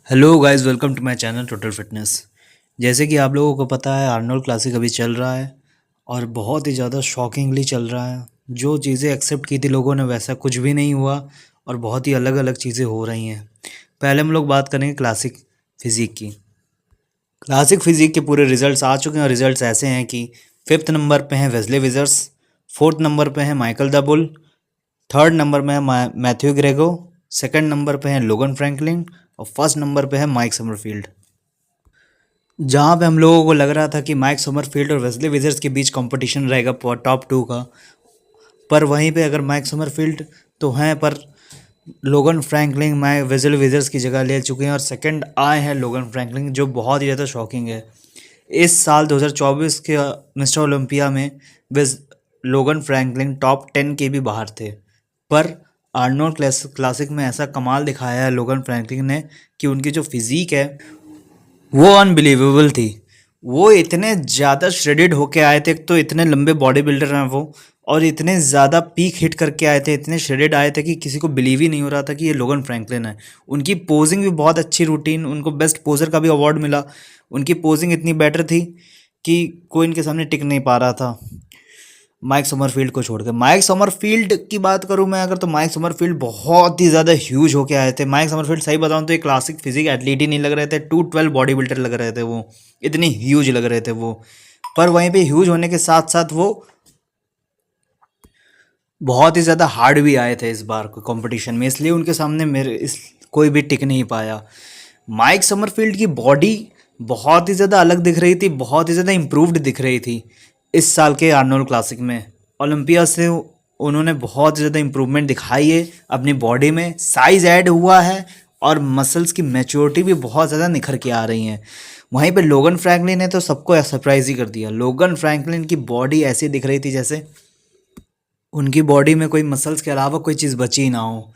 Hello guys, welcome to my channel total fitness. जैसे कि आप लोगों को पता है, आर्नोल्ड क्लासिक अभी चल रहा है और बहुत ही ज़्यादा शॉकिंगली चल रहा है। जो चीज़ें एक्सेप्ट की थी लोगों ने, वैसा कुछ भी नहीं हुआ और बहुत ही अलग अलग चीज़ें हो रही हैं। पहले हम लोग बात करेंगे क्लासिक फिज़िक की। क्लासिक फिज़िक के पूरे रिजल्ट्स आ चुके हैं और रिजल्ट्स ऐसे हैं कि 5th नंबर पे हैं वेस्ले विजर्स, 4th नंबर पे हैं Michael the bull, 3rd number में है मैथ्यू ग्रेगो, 2nd नंबर पे हैं लोगन फ्रैंकलिन और 1st नंबर पे है माइक समरफील्ड। जहाँ पे हम लोगों को लग रहा था कि माइक समरफील्ड और वेस्ले विजर्स के बीच कंपटीशन रहेगा टॉप 2 का, पर वहीं पे अगर माइक समरफील्ड तो हैं, पर लोगन फ्रैंकलिन माइक वेस्ले विजर्स की जगह ले चुके हैं और सेकंड आए हैं लोगन फ्रैंकलिन, जो बहुत ही ज़्यादा शॉकिंग है। इस साल 2024 के मिस्टर ओलंपिया में वेज लोगन फ्रैंकलिन टॉप 10 के भी बाहर थे, पर आर्नोल्ड क्लासिक में ऐसा कमाल दिखाया है लोगन फ्रैंकलिन ने कि उनकी जो फिज़ीक है वो अनबिलीवेबल थी। वो इतने ज़्यादा श्रेडिड होके आए थे, एक तो इतने लंबे बॉडी बिल्डर हैं वो, और इतने ज़्यादा पीक हिट करके आए थे, इतने श्रेडिड आए थे कि किसी को बिलीव ही नहीं हो रहा था कि ये लोगन फ्रैंकलिन है। उनकी पोजिंग भी बहुत अच्छी, रूटीन, उनको बेस्ट पोजर का भी अवार्ड मिला। उनकी पोजिंग इतनी बेटर थी कि कोई इनके सामने टिक नहीं पा रहा था, माइक समरफील्ड को छोड़कर। माइक समरफील्ड की बात करूं मैं अगर, तो माइक समरफील्ड बहुत ही ज़्यादा ह्यूज होके आए थे। माइक समरफील्ड सही बताऊं तो एक क्लासिक फिजिक एथलीट ही नहीं लग रहे थे, 212 बॉडी बिल्डर लग रहे थे वो, इतनी ह्यूज लग रहे थे वो। पर वहीं पे ह्यूज होने के साथ साथ वो बहुत ही ज़्यादा हार्ड भी आए थे इस बार को कंपटीशन में, इसलिए उनके सामने कोई भी टिक नहीं पाया। माइक समरफील्ड की बॉडी बहुत ही ज़्यादा अलग दिख रही थी, बहुत ही ज़्यादा इम्प्रूव्ड दिख रही थी इस साल के आर्नोल्ड क्लासिक में। ओलंपिया से उन्होंने बहुत ज़्यादा इम्प्रूवमेंट दिखाई है अपनी बॉडी में, साइज ऐड हुआ है और मसल्स की मैच्योरिटी भी बहुत ज़्यादा निखर के आ रही हैं। वहीं पे लोगन फ्रैंकलिन ने तो सबको सरप्राइज ही कर दिया। लोगन फ्रैंकलिन की बॉडी ऐसी दिख रही थी जैसे उनकी बॉडी में कोई मसल्स के अलावा कोई चीज़ बची ही ना हो।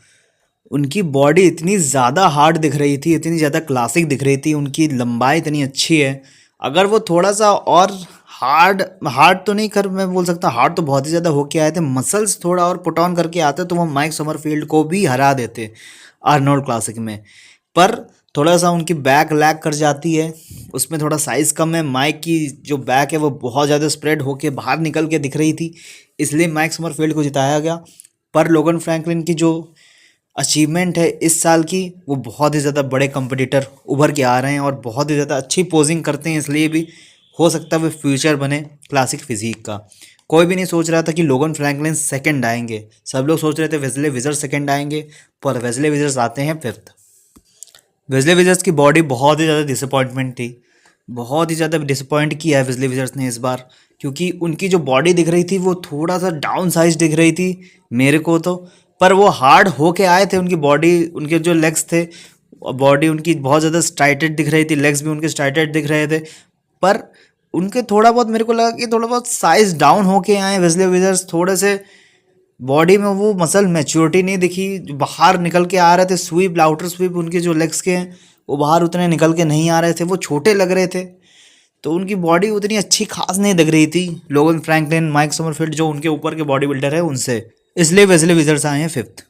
उनकी बॉडी इतनी ज़्यादा हार्ड दिख रही थी, इतनी ज़्यादा क्लासिक दिख रही थी, उनकी लंबाई इतनी अच्छी है। अगर वो थोड़ा सा और हार्ड हार्ड तो नहीं कर मैं बोल सकता, हार्ड तो बहुत ही ज़्यादा होके आए थे, मसल्स थोड़ा और पुट ऑन करके आते तो वो माइक समरफील्ड को भी हरा देते आर्नोल्ड क्लासिक में। पर थोड़ा सा उनकी बैक लैग कर जाती है, उसमें थोड़ा साइज़ कम है। माइक की जो बैक है वो बहुत ज़्यादा स्प्रेड होके बाहर निकल के दिख रही थी, इसलिए माइक समरफील्ड को जिताया गया। पर लोगन फ्रैंकलिन की जो अचीवमेंट है इस साल की, वो बहुत ही ज़्यादा बड़े कंपटीटर उभर के आ रहे हैं और बहुत ही ज़्यादा अच्छी पोजिंग करते हैं, इसलिए भी हो सकता है वो फ्यूचर बने क्लासिक फिजिक का। कोई भी नहीं सोच रहा था कि लोगन फ्रैंकलिन सेकंड आएंगे, सब लोग सोच रहे थे वेस्ले विजर्स सेकंड आएंगे, पर वेस्ले विजर्स आते हैं 5th। वेस्ले विजर्स की बॉडी बहुत ही ज़्यादा डिसअपॉइंटमेंट थी, बहुत ही ज़्यादा डिसअपॉइंट किया है वेस्ले विजर्स ने इस बार, क्योंकि उनकी जो बॉडी दिख रही थी वो थोड़ा सा डाउन साइज दिख रही थी मेरे को तो। पर वो हार्ड होके आए थे, उनकी बॉडी, उनके जो लेग्स थे, बॉडी उनकी बहुत ज़्यादा स्ट्राइटेड दिख रही थी, लेग्स भी उनके स्ट्राइटेड दिख रहे थे। पर उनके थोड़ा बहुत मेरे को लगा कि थोड़ा बहुत साइज डाउन होके आए वेस्ले विजर्स, थोड़े से बॉडी में वो मसल मैच्योरिटी नहीं दिखी, जो बाहर निकल के आ रहे थे। स्वीप, आउटर स्वीप उनके जो लेग्स के हैं वो बाहर उतने निकल के नहीं आ रहे थे, वो छोटे लग रहे थे, तो उनकी बॉडी उतनी अच्छी खास नहीं दिख रही थी लोगन फ्रैंकलिन, माइक समरफील्ड जो उनके ऊपर के बॉडी बिल्डर है उनसे, इसलिए वेस्ले विजर्स आए हैं 5th।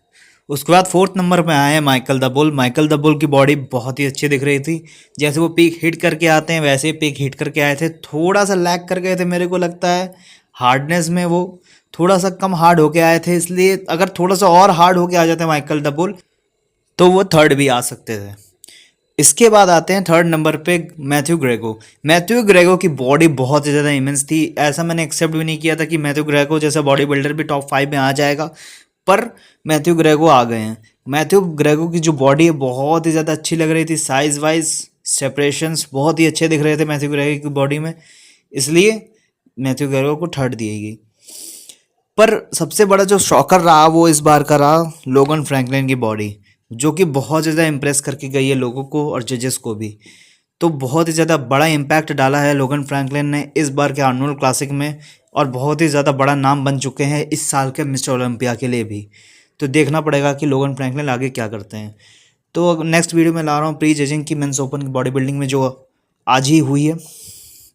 उसके बाद 4th नंबर पे आए हैं Michael the bull. Michael the bull की बॉडी बहुत ही अच्छी दिख रही थी, जैसे वो पीक हिट करके आते हैं वैसे ही पीक हिट करके आए थे। थोड़ा सा लैग कर गए थे मेरे को लगता है, हार्डनेस में वो थोड़ा सा कम हार्ड होके आए थे, इसलिए अगर थोड़ा सा और हार्ड होके आ जाते माइकल द बुल तो वो 3rd भी आ सकते थे। इसके बाद आते हैं 3rd नंबर पे मैथ्यू ग्रेगो। मैथ्यू ग्रेगो की बॉडी बहुत ही ज़्यादा इमेंस थी, ऐसा मैंने एक्सेप्ट भी नहीं किया था कि मैथ्यू ग्रेगो जैसा बॉडी बिल्डर भी टॉप 5 में आ जाएगा, पर मैथ्यू ग्रेगो आ गए हैं। मैथ्यू ग्रेगो की जो बॉडी है बहुत ही ज़्यादा अच्छी लग रही थी, साइज वाइज सेपरेशंस बहुत ही अच्छे दिख रहे थे मैथ्यू ग्रेगो की बॉडी में, इसलिए मैथ्यू ग्रेगो को 3rd दी गई। पर सबसे बड़ा जो शॉकर रहा वो इस बार का रहा लोगन फ्रैंकलिन की बॉडी, जो कि बहुत ज़्यादा इम्प्रेस करके गई है लोगों को और जजेस को भी। तो बहुत ही ज़्यादा बड़ा इम्पैक्ट डाला है लोगन फ्रैंकलिन ने इस बार के आर्नोल्ड क्लासिक में, और बहुत ही ज़्यादा बड़ा नाम बन चुके हैं इस साल के मिस्टर ओलंपिया के लिए भी। तो देखना पड़ेगा कि लोगन फ्रैंकलिन आगे क्या करते हैं। तो नेक्स्ट वीडियो में ला रहा हूँ प्री जजिंग की मेंस ओपन की बॉडी बिल्डिंग में जो आज ही हुई है।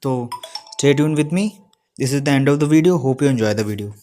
तो stay tune with me, this is the end of the video, hope you enjoy the video.